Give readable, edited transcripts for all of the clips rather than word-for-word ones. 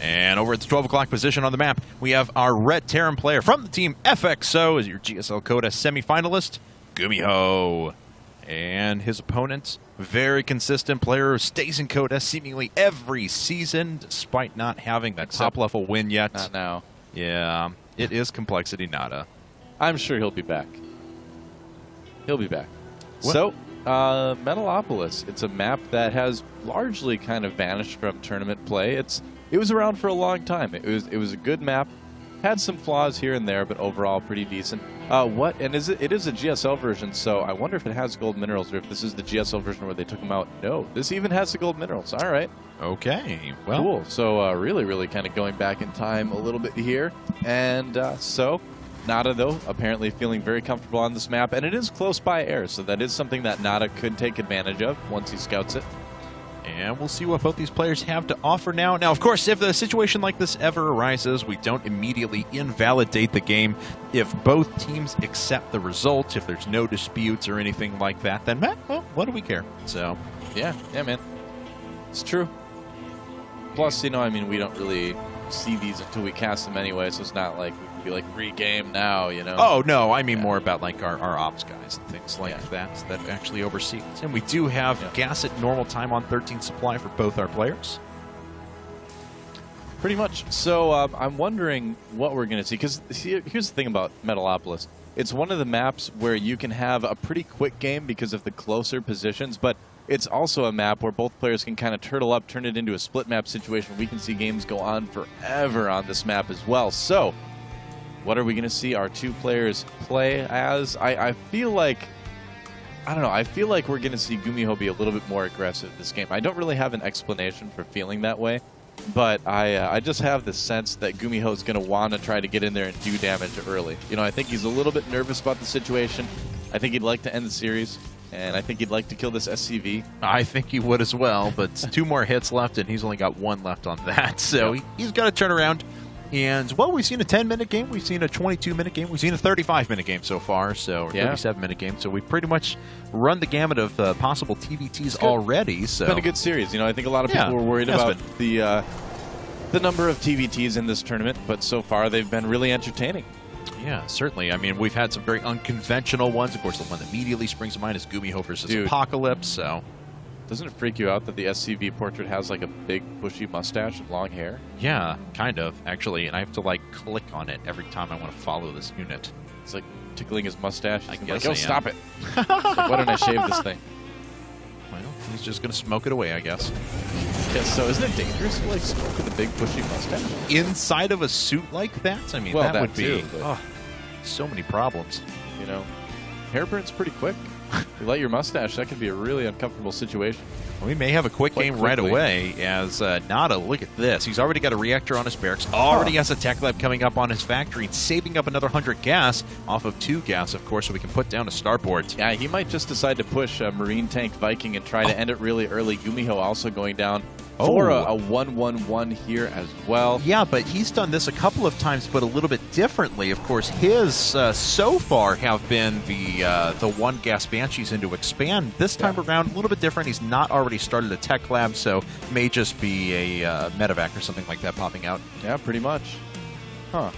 And over at the 12 o'clock position on the map, we have our Red Terran player from the team FXO as your GSL-CoDa semifinalist, GuMiho. And his opponent, very consistent player who stays in CoDa seemingly every season, despite not having that top-level win yet. Not now. Yeah, it is coL.NaDa. I'm sure he'll be back. He'll be back. What? So, Metalopolis. It's a map that has largely kind of vanished from tournament play. It was around for a long time. It was a good map. Had some flaws here and there, but overall pretty decent. It is a GSL version, so I wonder if it has gold minerals or if this is the GSL version where they took them out. No, this even has the gold minerals. All right. Okay, well. Cool. So really kind of going back in time a little bit here. And so NaDa, though, apparently feeling very comfortable on this map. And it is close by air, so that is something that NaDa could take advantage of once he scouts it. And we'll see what both these players have to offer now. Now, of course, if a situation like this ever arises, we don't immediately invalidate the game. If both teams accept the result, if there's no disputes or anything like that, then, well, what do we care? So, yeah, man. It's true. Plus, you know, I mean, we don't really see these until we cast them anyway, so it's not like we can be like, re-game now, you know? Oh, no, I mean more about like our ops guys and things like that actually oversee it. And we do have gas at normal time on 13 supply for both our players. Pretty much. So I'm wondering what we're going to see, because here's the thing about Metalopolis. It's one of the maps where you can have a pretty quick game because of the closer positions, but it's also a map where both players can kind of turtle up, turn it into a split map situation. We can see games go on forever on this map as well. So, what are we going to see our two players play as? I feel like, I don't know, I feel like we're going to see GuMiho be a little bit more aggressive this game. I don't really have an explanation for feeling that way, but I just have the sense that GuMiho is going to want to try to get in there and do damage early. You know, I think he's a little bit nervous about the situation. I think he'd like to end the series. And I think he'd like to kill this SCV. I think he would as well, but 2 more hits left, and he's only got 1 left on that. So he's got to turn around. And, well, we've seen a 10-minute game. We've seen a 22-minute game. We've seen a 35-minute game so far, so 37-minute game. So we've pretty much run the gamut of possible TVTs already. So it's been a good series. You know, I think a lot of people were worried about the number of TVTs in this tournament, but so far they've been really entertaining. Yeah, certainly. I mean, we've had some very unconventional ones. Of course, the one that immediately springs to mind is GuMiho versus Apocalypse. So, doesn't it freak you out that the SCV portrait has like a big bushy mustache and long hair? Yeah, kind of, actually. And I have to like click on it every time I want to follow this unit. It's like tickling his mustache. I guess like, stop it! Like, why don't I shave this thing? Well, he's just going to smoke it away, I guess. Yeah, so isn't it dangerous to like smoke with a big bushy mustache? Inside of a suit like that? I mean, well, that would be too, so many problems. You know, hair burns pretty quick. You light your mustache, that could be a really uncomfortable situation. We may have a quick game right away as NaDa, look at this. He's already got a reactor on his barracks, already has a tech lab coming up on his factory, and saving up another 100 gas off of 2 gas, of course, so we can put down a starport. Yeah, he might just decide to push a Marine Tank Viking and try to end it really early. GuMiho also going down for a 1-1-1 here as well. Yeah, but he's done this a couple of times, but a little bit differently. Of course, his so far have been the 1 gas Banshees into expand. This time around, a little bit different. He's not already started a tech lab, so may just be a medevac or something like that popping out. Yeah, pretty much. Huh.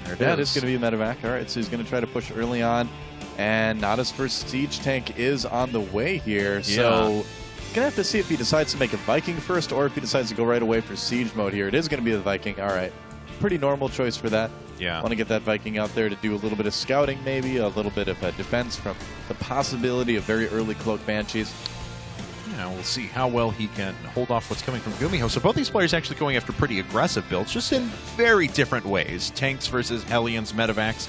There it is. It's going to be a medevac. All right, so he's going to try to push early on. And NaDa's first siege tank is on the way here. So going to have to see if he decides to make a Viking first or if he decides to go right away for siege mode here. It is going to be the Viking. All right. Pretty normal choice for that. Yeah. Want to get that Viking out there to do a little bit of scouting, maybe, a little bit of defense from the possibility of very early cloak Banshees. Yeah, we'll see how well he can hold off what's coming from GuMiho. So both these players actually going after pretty aggressive builds, just in very different ways. Tanks versus Hellions, medevacs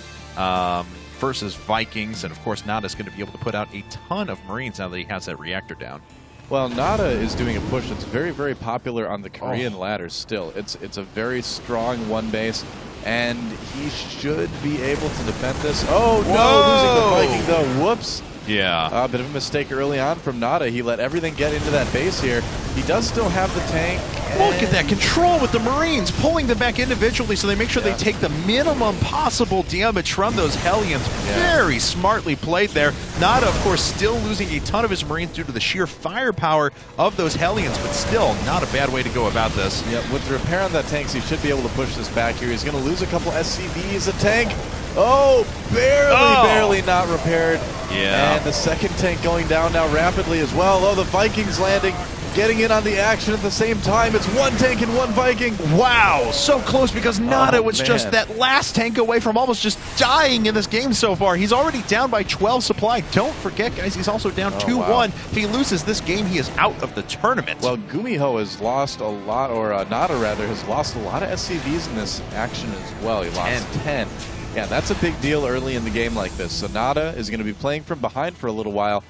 versus Vikings. And, of course, NaDa's going to be able to put out a ton of Marines now that he has that reactor down. Well, NaDa is doing a push that's very, very popular on the Korean ladders still. It's a very strong 1 base, and he should be able to defend this. Oh, no, losing the Viking, though. Whoops. Yeah. A bit of a mistake early on from NaDa. He let everything get into that base here. He does still have the tank. Look at that control with the Marines, pulling them back individually so they make sure they take the minimum possible damage from those Hellions. Very smartly played there. NaDa, of course, still losing a ton of his Marines due to the sheer firepower of those Hellions, but still not a bad way to go about this. Yep, with the repair on that tank, he should be able to push this back here. He's going to lose a couple SCVs, a tank. Oh, barely not repaired. Yeah. And the second tank going down now rapidly as well. Oh, the Vikings landing, getting in on the action at the same time. It's one tank and one Viking. Wow, so close because NaDa was just that last tank away from almost just dying in this game so far. He's already down by 12 supply. Don't forget, guys, he's also down 2-1. If he loses this game, he is out of the tournament. Well, GuMiho has lost a lot, or NaDa rather, has lost a lot of SCVs in this action as well. He lost 10. Yeah, that's a big deal early in the game like this. So NaDa is going to be playing from behind for a little while.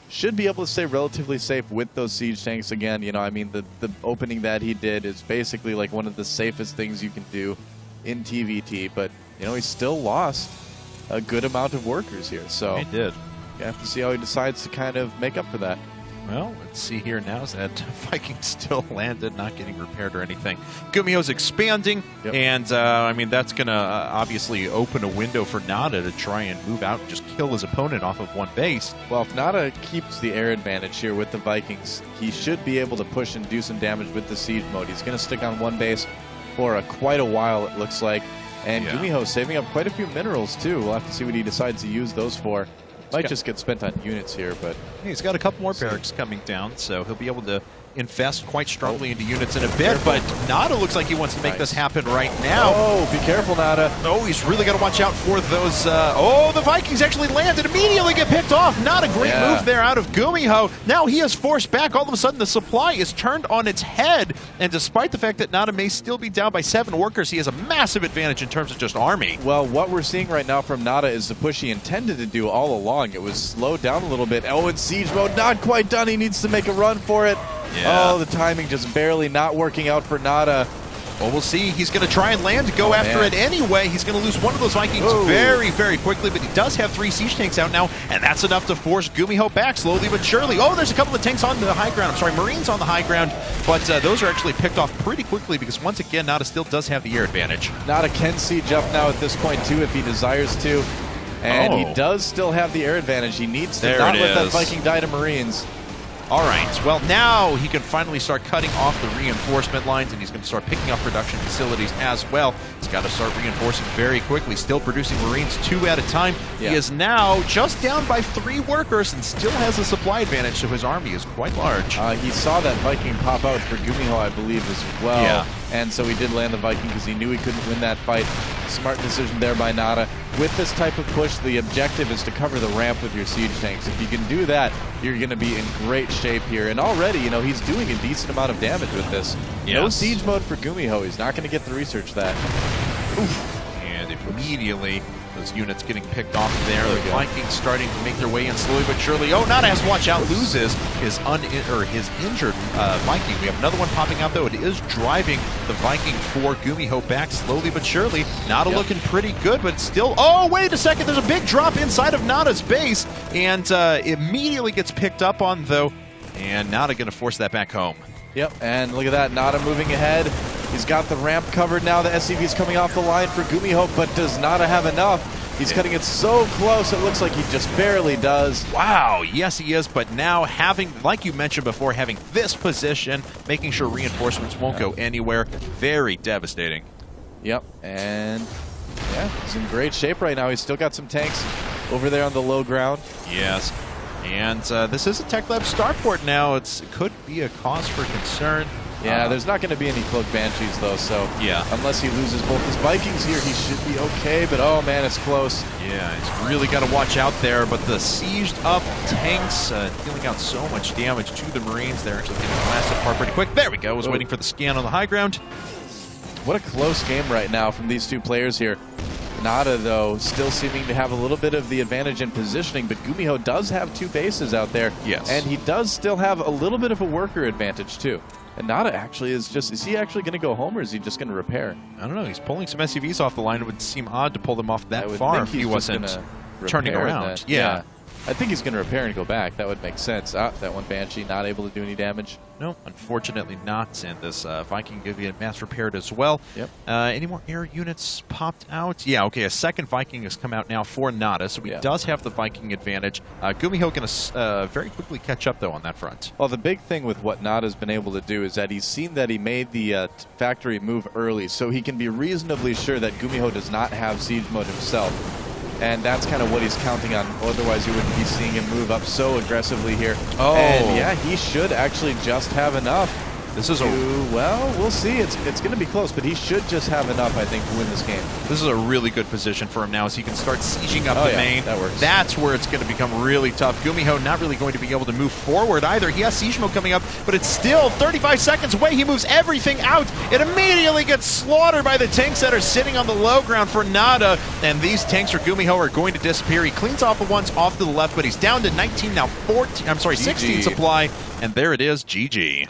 Should be able to stay relatively safe with those siege tanks again. You know, I mean, the opening that he did is basically like one of the safest things you can do in TVT. But, you know, he still lost a good amount of workers here. So he did. You have to see how he decides to kind of make up for that. Well, let's see here now is that Viking still landed, not getting repaired or anything. GuMiho's expanding, and I mean, that's going to obviously open a window for NaDa to try and move out and just kill his opponent off of one base. Well, if NaDa keeps the air advantage here with the Vikings, he should be able to push and do some damage with the siege mode. He's going to stick on one base for quite a while, it looks like. And GuMiho's saving up quite a few minerals, too. We'll have to see what he decides to use those for. Might just get spent on units here, but... He's got a couple more barracks coming down, so he'll be able to infest quite strongly into units in a bit, but NaDa looks like he wants to make this happen right now. Oh, be careful, NaDa. Oh, he's really got to watch out for those... oh, the Vikings actually landed, immediately get picked off. Not a great move there out of GuMiho. Now he is forced back. All of a sudden, the supply is turned on its head, and despite the fact that NaDa may still be down by 7 workers, he has a massive advantage in terms of just army. Well, what we're seeing right now from NaDa is the push he intended to do all along. It was slowed down a little bit. Oh, in siege mode, not quite done. He needs to make a run for it. Oh, the timing just barely not working out for NaDa. Well, we'll see. He's going to try and land, go after it anyway. He's going to lose one of those Vikings very, very quickly, but he does have 3 siege tanks out now, and that's enough to force GuMiho back slowly but surely. Oh, there's a couple of tanks on the high ground. I'm sorry, Marines on the high ground, but those are actually picked off pretty quickly because, once again, NaDa still does have the air advantage. NaDa can siege up now at this point, too, if he desires to. And he does still have the air advantage. He needs to not let that Viking die to Marines. All right, well, now he can finally start cutting off the reinforcement lines, and he's going to start picking up production facilities as well. He's got to start reinforcing very quickly, still producing Marines 2 at a time. He is now just down by 3 workers and still has a supply advantage, so his army is quite large. He saw that Viking pop out for GuMiho, I believe, as well. And so he did land the Viking because he knew he couldn't win that fight. Smart decision there by NaDa. With this type of push, the objective is to cover the ramp with your siege tanks. If you can do that, you're going to be in great shape here. And already, you know, he's doing a decent amount of damage with this. No siege mode for GuMiho. He's not going to get to research that. And immediately, those units getting picked off there. The Vikings starting to make their way in slowly but surely. Oh, NaDa has to watch out. Loses his injured Viking. We have another one popping out, though. It is driving the Viking for GuMiho back slowly but surely. NaDa looking pretty good, but still... Oh, wait a second. There's a big drop inside of NaDa's base, and immediately gets picked up on, though. And NaDa going to force that back home. Yep, and look at that. NaDa moving ahead. He's got the ramp covered now. The SCV's coming off the line for GuMiho, but does NaDa have enough? He's cutting it so close, it looks like he just barely does. Wow, yes he is, but now having, like you mentioned before, having this position, making sure reinforcements won't go anywhere, very devastating. Yep, and he's in great shape right now. He's still got some tanks over there on the low ground. Yes, and this is a Tech Lab starport now. It could be a cause for concern. Yeah, there's not going to be any cloaked Banshees, though, so unless he loses both his Vikings here, he should be okay, but oh man, it's close. Yeah, he's really got to watch out there, but the sieged up tanks dealing out so much damage to the Marines. They're actually getting blasted apart pretty quick. There we go, was waiting for the scan on the high ground. What a close game right now from these 2 players here. NaDa, though, still seeming to have a little bit of the advantage in positioning, but GuMiho does have 2 bases out there. Yes. And he does still have a little bit of a worker advantage, too. And NaDa actually is he actually going to go home, or is he just going to repair? I don't know. He's pulling some SCVs off the line. It would seem odd to pull them off that far if he wasn't turning around. I think he's going to repair and go back. That would make sense. Ah, that one Banshee not able to do any damage. No, unfortunately not. And this Viking give you a mass repaired as well. Yep. Any more air units popped out? Yeah, okay, a second Viking has come out now for NaDa, so he does have the Viking advantage. GuMiho going to very quickly catch up, though, on that front. Well, the big thing with what NaDa's been able to do is that he's seen that he made the factory move early, so he can be reasonably sure that GuMiho does not have siege mode himself. And that's kind of what he's counting on. Otherwise, you wouldn't be seeing him move up so aggressively here. Oh. And yeah, he should actually just have enough. This is Well, we'll see. It's going to be close, but he should just have enough, I think, to win this game. This is a really good position for him now, as he can start sieging up the main. That works. That's where it's going to become really tough. GuMiho not really going to be able to move forward either. He has siege mode coming up, but it's still 35 seconds away. He moves everything out. It immediately gets slaughtered by the tanks that are sitting on the low ground for NaDa, and these tanks for GuMiho are going to disappear. He cleans off the ones off to the left, but he's down to 19 now. 16 supply, and there it is. GG.